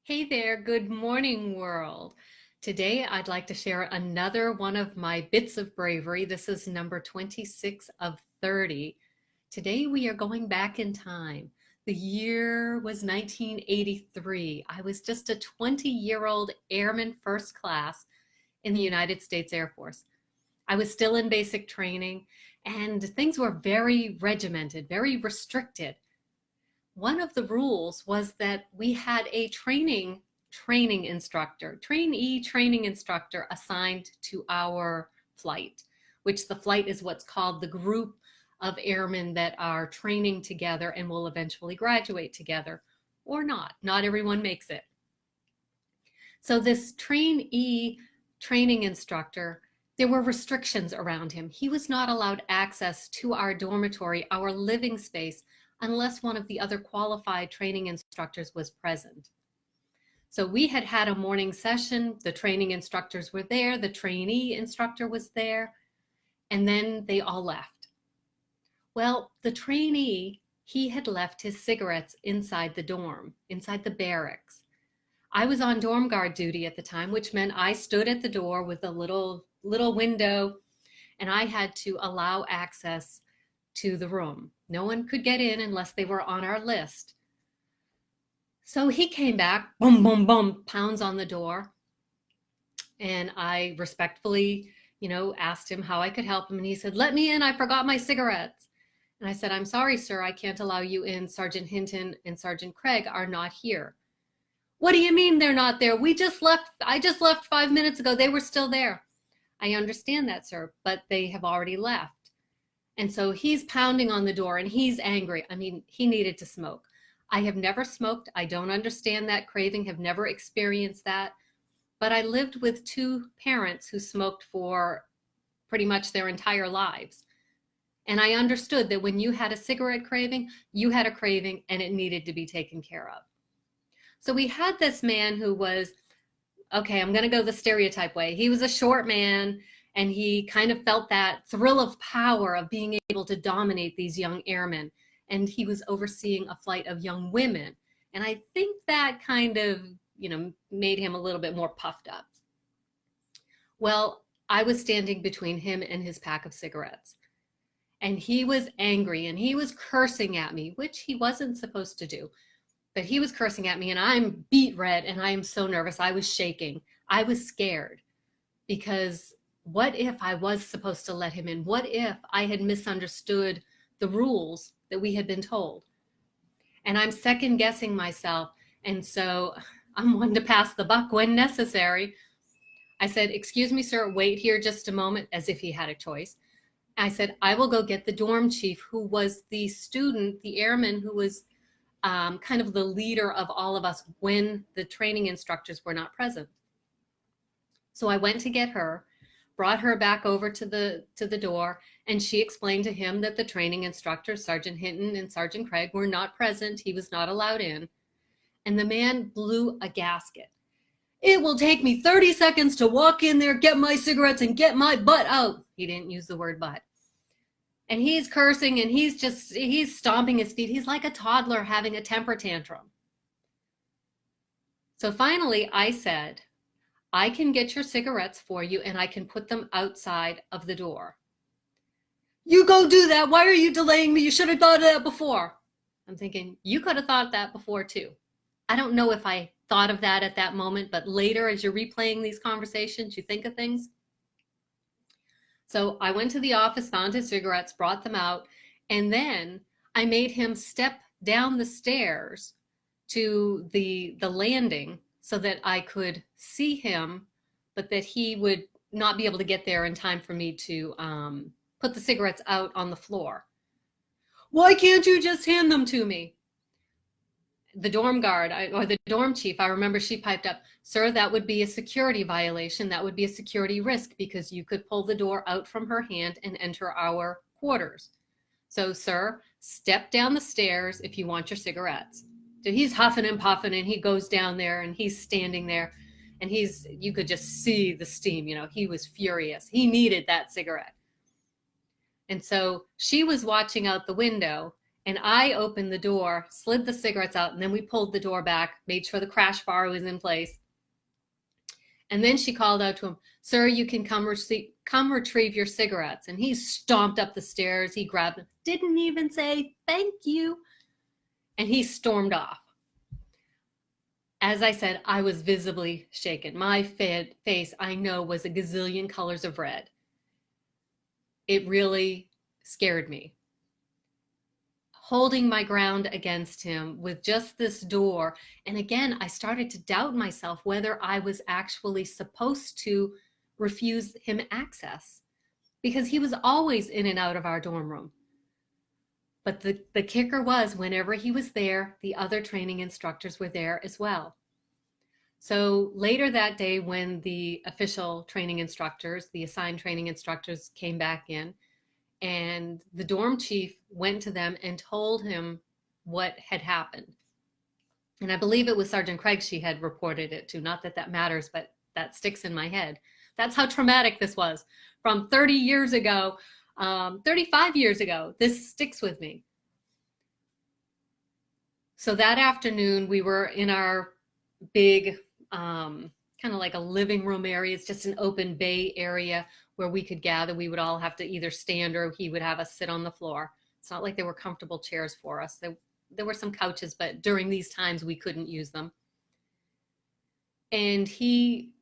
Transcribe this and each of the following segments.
Hey there, good morning, world. Today, I'd like to share another one of my bits of bravery. This is number 26 of 30. Today, we are going back in time. The year was 1983. I was just a 20-year-old airman first class in the United States Air Force. I was still in basic training, and things were very regimented, very restricted. One of the rules was that we had a trainee training instructor assigned to our flight, which the flight is what's called the group of airmen that are training together and will eventually graduate together, or not. Not everyone makes it. So this trainee training instructor, there were restrictions around him. He was not allowed access to our dormitory, our living space, unless one of the other qualified training instructors was present. So we had had a morning session, the training instructors were there, the trainee instructor was there, and then they all left. Well, the trainee, he had left his cigarettes inside the dorm, inside the barracks. I was on dorm guard duty at the time, which meant I stood at the door with a little window, and I had to allow access to the room. No one could get in unless they were on our list. So he came back, boom, boom, boom, pounds on the door. And I respectfully, asked him how I could help him. And he said, "Let me in, I forgot my cigarettes." And I said, "I'm sorry, sir, I can't allow you in. Sergeant Hinton and Sergeant Craig are not here." "What do you mean they're not there? I just left 5 minutes ago. They were still there." "I understand that, sir, but they have already left." And so he's pounding on the door and he's angry. I mean, he needed to smoke. I have never smoked. I don't understand that craving, have never experienced that. But I lived with two parents who smoked for pretty much their entire lives. And I understood that when you had a cigarette craving, you had a craving and it needed to be taken care of. So we had this man who was, okay, I'm going to go the stereotype way. He was a short man, and he kind of felt that thrill of power of being able to dominate these young airmen. And he was overseeing a flight of young women. And I think that kind of, made him a little bit more puffed up. Well, I was standing between him and his pack of cigarettes. And he was angry and he was cursing at me, which he wasn't supposed to do. But he was cursing at me and I'm beet red and I am so nervous. I was shaking. I was scared because what if I was supposed to let him in? What if I had misunderstood the rules that we had been told? And I'm second guessing myself. And so I'm one to pass the buck when necessary. I said, "Excuse me, sir, wait here just a moment," as if he had a choice. I said, "I will go get the dorm chief, who was the student, the airman who was kind of the leader of all of us when the training instructors were not present." So I went to get her, brought her back over to the door, and she explained to him that the training instructors, Sergeant Hinton and Sergeant Craig, were not present. He was not allowed in. And the man blew a gasket. "It will take me 30 seconds to walk in there, get my cigarettes, and get my butt out." He didn't use the word butt. And he's cursing and he's stomping his feet. He's like a toddler having a temper tantrum. So finally I said, "I can get your cigarettes for you and I can put them outside of the door." "You go do that. Why are you delaying me? You should have thought of that before." I'm thinking, you could have thought that before too. I don't know if I thought of that at that moment, but later as you're replaying these conversations, you think of things. So I went to the office, found his cigarettes, brought them out, and then I made him step down the stairs to the landing so that I could see him, but that he would not be able to get there in time for me to put the cigarettes out on the floor. "Why can't you just hand them to me?" The dorm guard, or the dorm chief, I remember she piped up, "Sir, that would be a security violation. That would be a security risk because you could pull the door out from her hand and enter our quarters. So, sir, step down the stairs if you want your cigarettes." So he's huffing and puffing and he goes down there and he's standing there and you could just see the steam, he was furious. He needed that cigarette. And so she was watching out the window And I opened the door, slid the cigarettes out, and then we pulled the door back, made sure the crash bar was in place. And then she called out to him, "Sir, you can come retrieve your cigarettes." And he stomped up the stairs. He grabbed them, didn't even say thank you. And he stormed off. As I said, I was visibly shaken. My face, I know, was a gazillion colors of red. It really scared me. Holding my ground against him with just this door. And again, I started to doubt myself whether I was actually supposed to refuse him access, because he was always in and out of our dorm room. But the kicker was, whenever he was there, the other training instructors were there as well. So later that day, when the official training instructors, the assigned training instructors, came back in, and the dorm chief went to them and told him what had happened. And I believe it was Sergeant Craig she had reported it to. Not that that matters, but that sticks in my head. That's how traumatic this was. From 30 years ago, 35 years ago, this sticks with me. So that afternoon, we were in our big, kind of like a living room area. It's just an open bay area where we could gather. We would all have to either stand, or he would have us sit on the floor. It's not like there were comfortable chairs for us. There were some couches, but during these times we couldn't use them. And he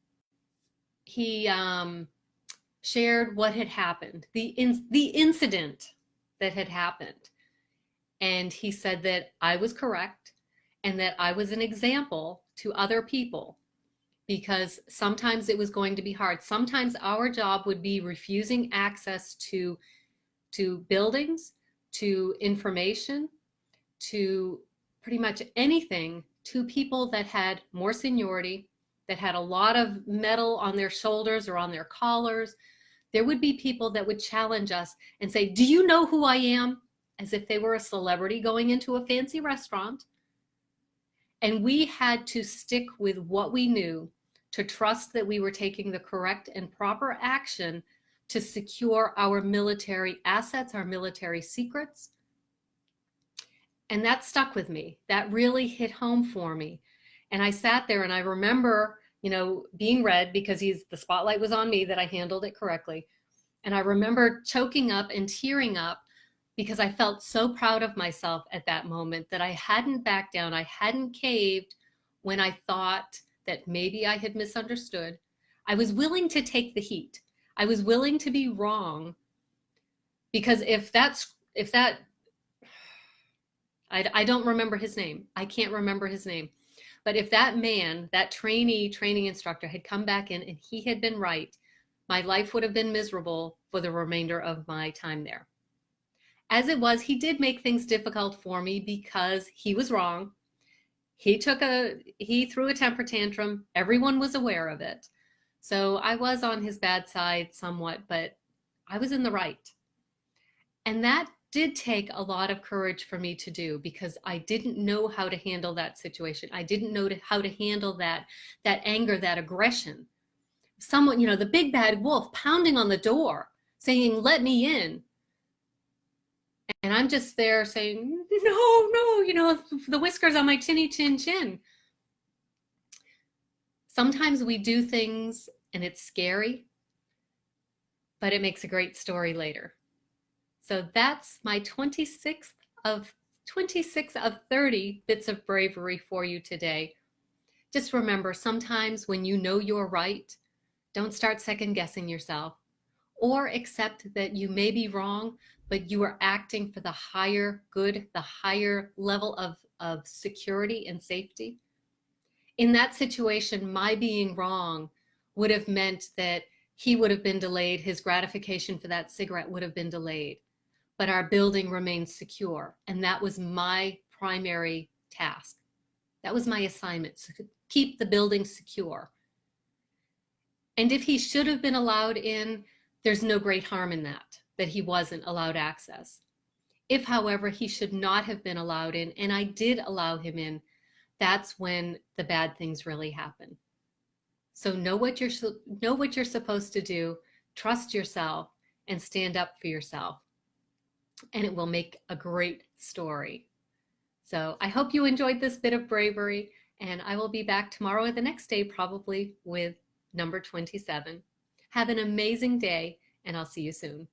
shared what had happened, the incident that had happened. And he said that I was correct and that I was an example to other people, because sometimes it was going to be hard. Sometimes our job would be refusing access to buildings, to information, to pretty much anything, to people that had more seniority, that had a lot of metal on their shoulders or on their collars. There would be people that would challenge us and say, "Do you know who I am?" As if they were a celebrity going into a fancy restaurant. And we had to stick with what we knew, to trust that we were taking the correct and proper action to secure our military assets, our military secrets. And that stuck with me. That really hit home for me. And I sat there and I remember, being red, because the spotlight was on me that I handled it correctly. And I remember choking up and tearing up, because I felt so proud of myself at that moment that I hadn't backed down. I hadn't caved when I thought that maybe I had misunderstood. I was willing to take the heat. I was willing to be wrong, because I don't remember his name. I can't remember his name. But if that man, that training instructor, had come back in and he had been right, my life would have been miserable for the remainder of my time there. As it was, he did make things difficult for me because he was wrong. He threw a temper tantrum. Everyone was aware of it. So I was on his bad side somewhat, but I was in the right. And that did take a lot of courage for me to do, because I didn't know how to handle that situation. I didn't know how to handle that anger, that aggression. Someone, the big bad wolf pounding on the door saying, "Let me in." And I'm just there saying, no, the whiskers on my chinny chin chin. Sometimes we do things and it's scary, but it makes a great story later. So that's my 26 of 30 bits of bravery for you today. Just remember, sometimes when you know you're right, don't start second guessing yourself, or accept that you may be wrong, but you are acting for the higher good, the higher level of security and safety. In that situation, my being wrong would have meant that he would have been delayed. His gratification for that cigarette would have been delayed, but our building remained secure. And that was my primary task. That was my assignment, to keep the building secure. And if he should have been allowed in, there's no great harm in that he wasn't allowed access. If, however, he should not have been allowed in, and I did allow him in, that's when the bad things really happen. So know what you're supposed to do, trust yourself, and stand up for yourself. and it will make a great story. So I hope you enjoyed this bit of bravery, and I will be back tomorrow or the next day, probably with number 27. Have an amazing day, and I'll see you soon.